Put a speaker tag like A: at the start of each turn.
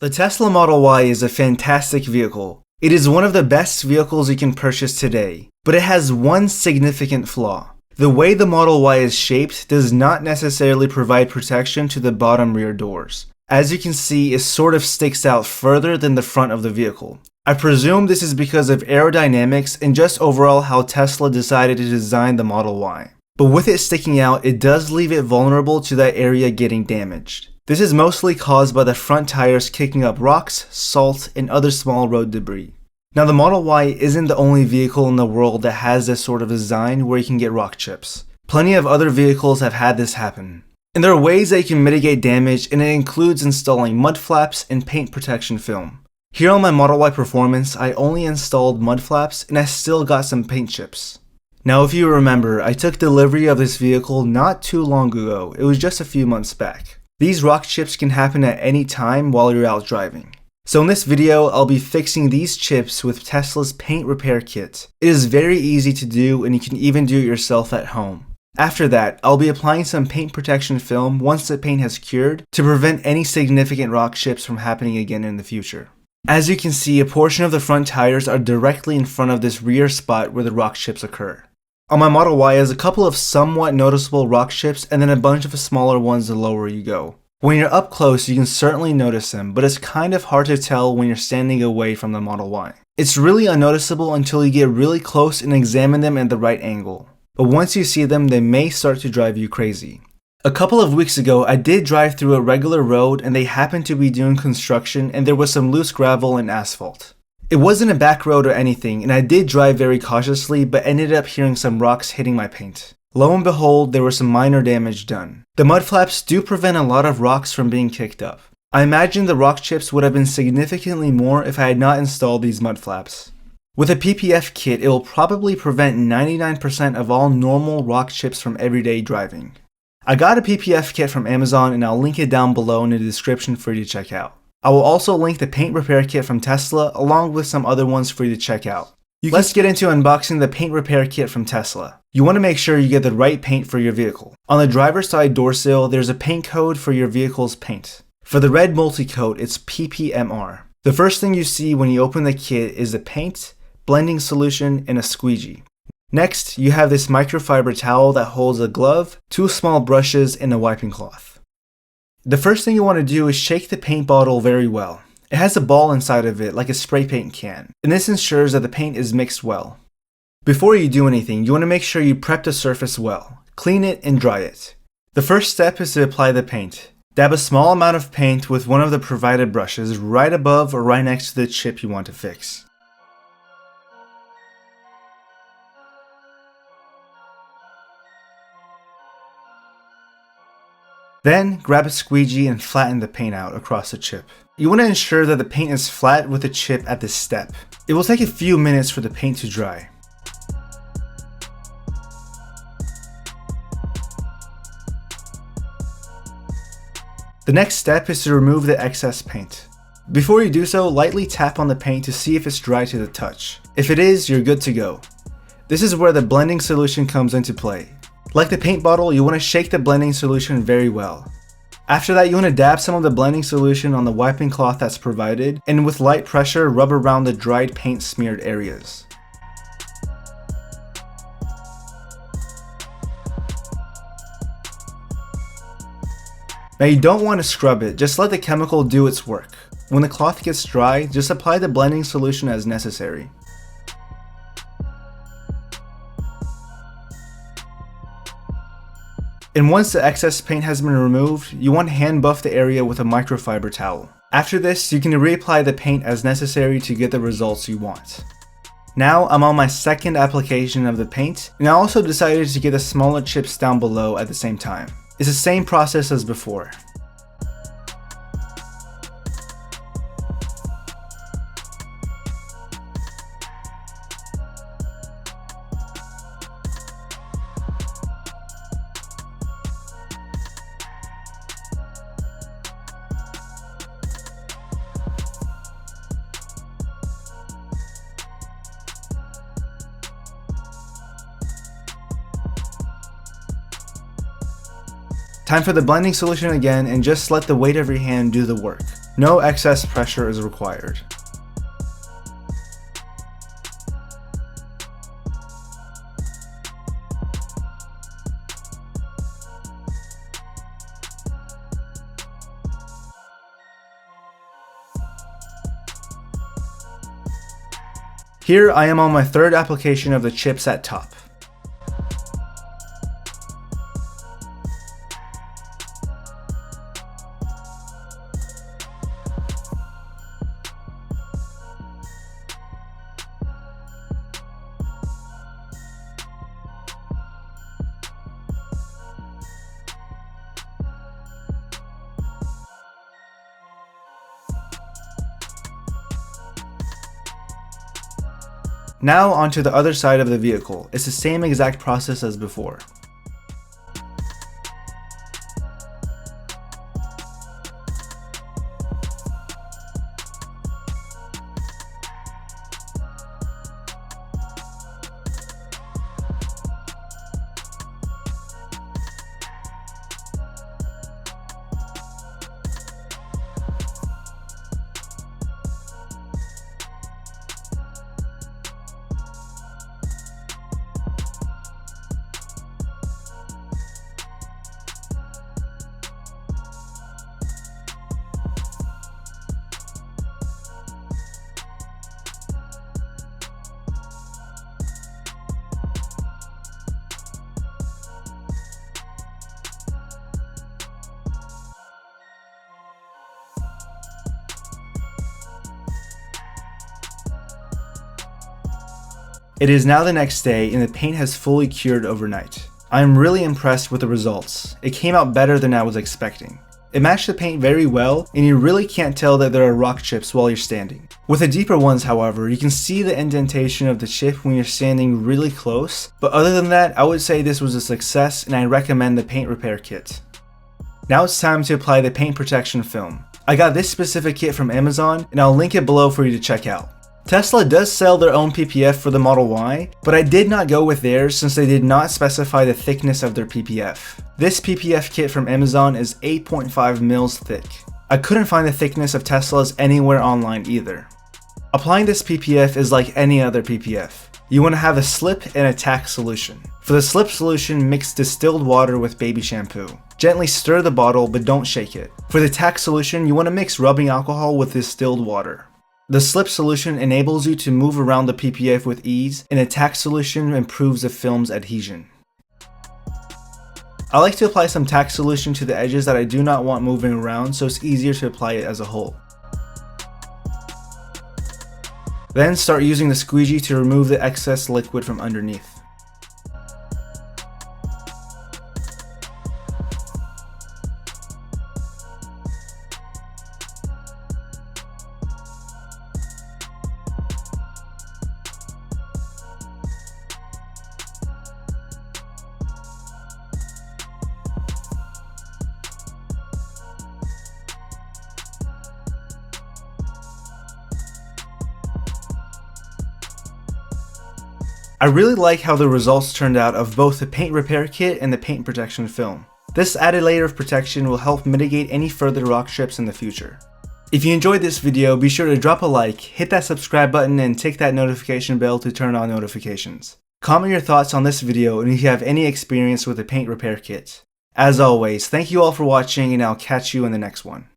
A: The Tesla Model Y is a fantastic vehicle. It is one of the best vehicles you can purchase today, but it has one significant flaw. The way the Model Y is shaped does not necessarily provide protection to the bottom rear doors. As you can see, it sort of sticks out further than the front of the vehicle. I presume this is because of aerodynamics and just overall how Tesla decided to design the Model Y. But with it sticking out, it does leave it vulnerable to that area getting damaged. This is mostly caused by the front tires kicking up rocks, salt, and other small road debris. Now the Model Y isn't the only vehicle in the world that has this sort of design where you can get rock chips. Plenty of other vehicles have had this happen. And there are ways that you can mitigate damage, and it includes installing mud flaps and paint protection film. Here on my Model Y Performance, I only installed mud flaps and I still got some paint chips. Now if you remember, I took delivery of this vehicle not too long ago. It was just a few months back. These rock chips can happen at any time while you're out driving. So in this video, I'll be fixing these chips with Tesla's paint repair kit. It is very easy to do and you can even do it yourself at home. After that, I'll be applying some paint protection film once the paint has cured to prevent any significant rock chips from happening again in the future. As you can see, a portion of the front tires are directly in front of this rear spot where the rock chips occur. On my Model Y is a couple of somewhat noticeable rock chips and then a bunch of smaller ones the lower you go. When you're up close, you can certainly notice them, but it's kind of hard to tell when you're standing away from the Model Y. It's really unnoticeable until you get really close and examine them at the right angle. But once you see them, they may start to drive you crazy. A couple of weeks ago, I did drive through a regular road and they happened to be doing construction and there was some loose gravel and asphalt. It wasn't a back road or anything, and I did drive very cautiously, but ended up hearing some rocks hitting my paint. Lo and behold, there was some minor damage done. The mud flaps do prevent a lot of rocks from being kicked up. I imagine the rock chips would have been significantly more if I had not installed these mud flaps. With a PPF kit, it will probably prevent 99% of all normal rock chips from everyday driving. I got a PPF kit from Amazon and I'll link it down below in the description for you to check out. I will also link the paint repair kit from Tesla along with some other ones for you to check out. Let's get into unboxing the paint repair kit from Tesla. You want to make sure you get the right paint for your vehicle. On the driver's side door sill, there's a paint code for your vehicle's paint. For the red multi-coat, it's PPMR. The first thing you see when you open the kit is the paint, blending solution, and a squeegee. Next, you have this microfiber towel that holds a glove, 2 small brushes, and a wiping cloth. The first thing you want to do is shake the paint bottle very well. It has a ball inside of it like a spray paint can, and this ensures that the paint is mixed well. Before you do anything, you want to make sure you prep the surface well. Clean it and dry it. The first step is to apply the paint. Dab a small amount of paint with one of the provided brushes right above or right next to the chip you want to fix. Then, grab a squeegee and flatten the paint out across the chip. You want to ensure that the paint is flat with the chip at this step. It will take a few minutes for the paint to dry. The next step is to remove the excess paint. Before you do so, lightly tap on the paint to see if it's dry to the touch. If it is, you're good to go. This is where the blending solution comes into play. Like the paint bottle, you want to shake the blending solution very well. After that, you want to dab some of the blending solution on the wiping cloth that's provided, and with light pressure, rub around the dried paint smeared areas. Now you don't want to scrub it, just let the chemical do its work. When the cloth gets dry, just apply the blending solution as necessary. And once the excess paint has been removed, you want to hand buff the area with a microfiber towel. After this, you can reapply the paint as necessary to get the results you want. Now I'm on my second application of the paint, and I also decided to get the smaller chips down below at the same time. It's the same process as before. Time for the blending solution again, and just let the weight of your hand do the work. No excess pressure is required. Here I am on my third application of the chips at top. Now onto the other side of the vehicle. It's the same exact process as before. It is now the next day and the paint has fully cured overnight. I am really impressed with the results. It came out better than I was expecting. It matched the paint very well and you really can't tell that there are rock chips while you're standing. With the deeper ones however, you can see the indentation of the chip when you're standing really close, but other than that I would say this was a success and I recommend the paint repair kit. Now it's time to apply the paint protection film. I got this specific kit from Amazon and I'll link it below for you to check out. Tesla does sell their own PPF for the Model Y, but I did not go with theirs since they did not specify the thickness of their PPF. This PPF kit from Amazon is 8.5 mils thick. I couldn't find the thickness of Tesla's anywhere online either. Applying this PPF is like any other PPF. You want to have a slip and a tack solution. For the slip solution, mix distilled water with baby shampoo. Gently stir the bottle but don't shake it. For the tack solution, you want to mix rubbing alcohol with distilled water. The slip solution enables you to move around the PPF with ease, and a tack solution improves the film's adhesion. I like to apply some tack solution to the edges that I do not want moving around so it's easier to apply it as a whole. Then start using the squeegee to remove the excess liquid from underneath. I really like how the results turned out of both the paint repair kit and the paint protection film. This added layer of protection will help mitigate any further rock chips in the future. If you enjoyed this video, be sure to drop a like, hit that subscribe button, and tick that notification bell to turn on notifications. Comment your thoughts on this video and if you have any experience with the paint repair kit. As always, thank you all for watching and I'll catch you in the next one.